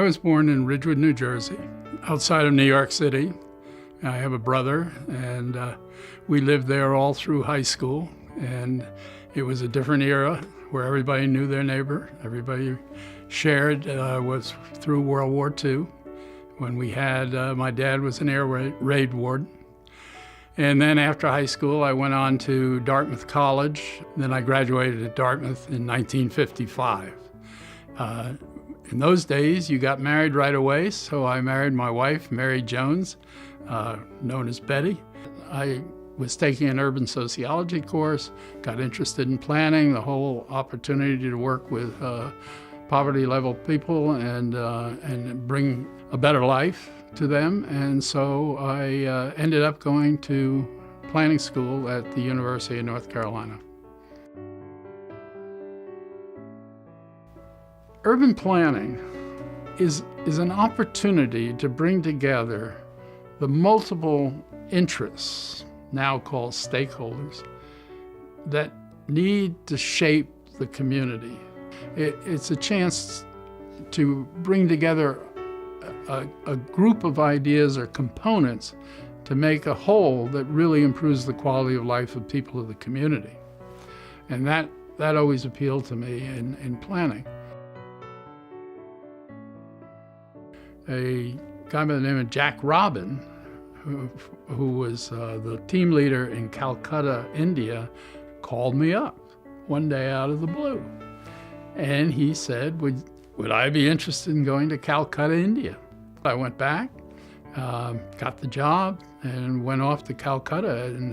I was born in Ridgewood, New Jersey, outside of New York City. I have a brother, and we lived there all through high school, and it was a different era where everybody knew their neighbor. Everybody shared was through World War II, when we had, my dad was an air raid warden. And then after high school, I went on to Dartmouth College. Then I graduated at Dartmouth in 1955. In those days, you got married right away, so I married my wife, Mary Jones, known as Betty. I was taking an urban sociology course, got interested in planning, the whole opportunity to work with poverty-level people and bring a better life to them. And so I ended up going to planning school at the University of North Carolina. Urban planning is an opportunity to bring together the multiple interests, now called stakeholders, that need to shape the community. It's a chance to bring together a group of ideas or components to make a whole that really improves the quality of life of people of the community. And that always appealed to me in planning. A guy by the name of Jack Robin, who was the team leader in Calcutta, India, called me up one day out of the blue. And he said, would I be interested in going to Calcutta, India? I went back, got the job, and went off to Calcutta in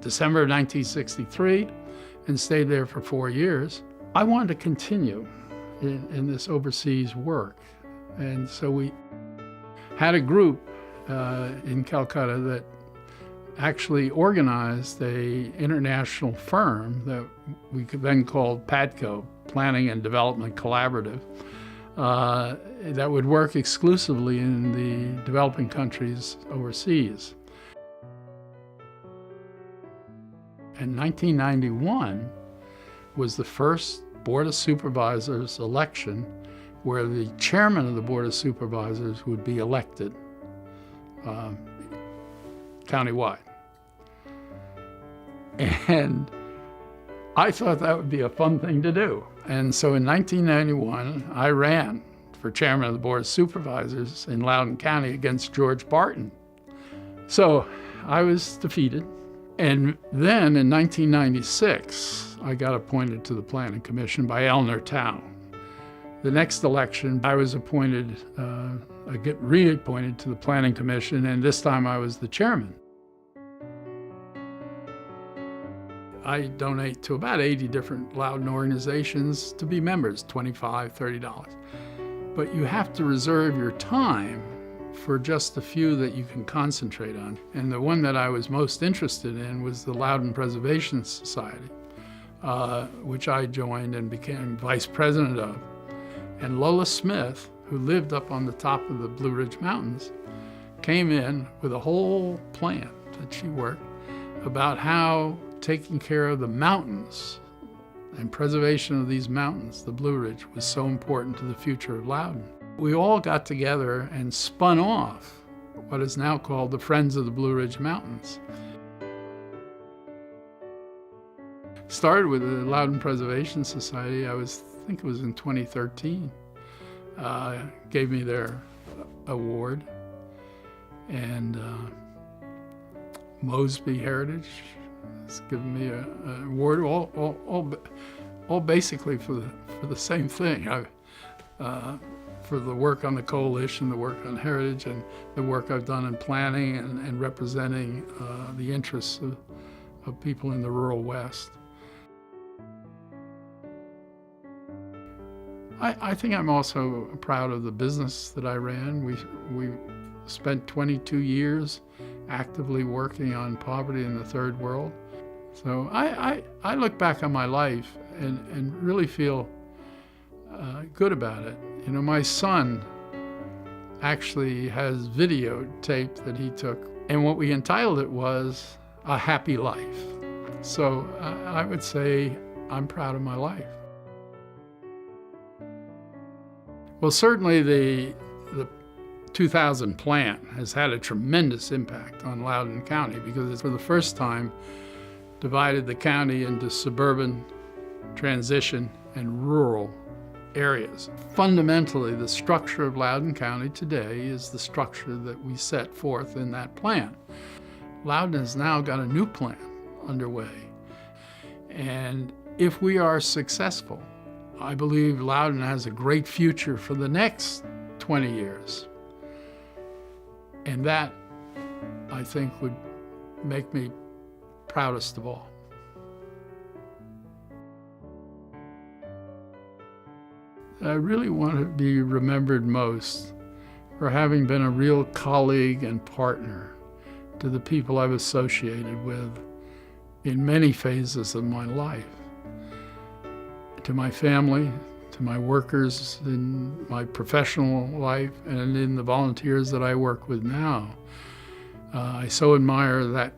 December of 1963, and stayed there for 4 years. I wanted to continue in this overseas work. And so we had a group in Calcutta that actually organized an international firm that we then called PADCO, Planning and Development Collaborative, that would work exclusively in the developing countries overseas. In 1991 was the first Board of Supervisors election where the chairman of the Board of Supervisors would be elected countywide. And I thought that would be a fun thing to do. And so in 1991, I ran for chairman of the Board of Supervisors in Loudoun County against George Barton. So I was defeated. And then in 1996, I got appointed to the Planning Commission by Elner Town. The next election, I was appointed, I get reappointed to the Planning Commission, and this time I was the chairman. I donate to about 80 different Loudoun organizations to be members, $25, $30. But you have to reserve your time for just a few that you can concentrate on. And the one that I was most interested in was the Loudoun Preservation Society, which I joined and became vice president of. And Lola Smith, who lived up on the top of the Blue Ridge Mountains, came in with a whole plan that she worked about how taking care of the mountains and preservation of these mountains, the Blue Ridge, was so important to the future of Loudoun. We all got together and spun off what is now called the Friends of the Blue Ridge Mountains. Started with the Loudoun Preservation Society, I think it was in 2013, gave me their award. And Mosby Heritage has given me an award, all basically for the same thing. For the work on the coalition, the work on heritage, and the work I've done in planning and representing the interests of people in the rural West. I think I'm also proud of the business that I ran. We spent 22 years actively working on poverty in the third world. So I look back on my life and really feel good about it. You know, my son actually has videotape that he took, and what we entitled it was A Happy Life. So I would say I'm proud of my life. Well, certainly the 2000 plan has had a tremendous impact on Loudoun County because it's for the first time divided the county into suburban, transition, and rural areas. Fundamentally, the structure of Loudoun County today is the structure that we set forth in that plan. Loudoun has now got a new plan underway. And if we are successful, I believe Loudoun has a great future for the next 20 years. And that, I think, would make me proudest of all. I really want to be remembered most for having been a real colleague and partner to the people I've associated with in many phases of my life. To my family, to my workers in my professional life, and in the volunteers that I work with now. I so admire that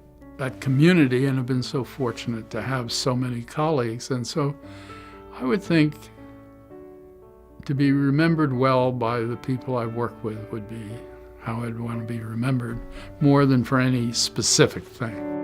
community and have been so fortunate to have so many colleagues. And so I would think to be remembered well by the people I've worked with would be how I'd want to be remembered, more than for any specific thing.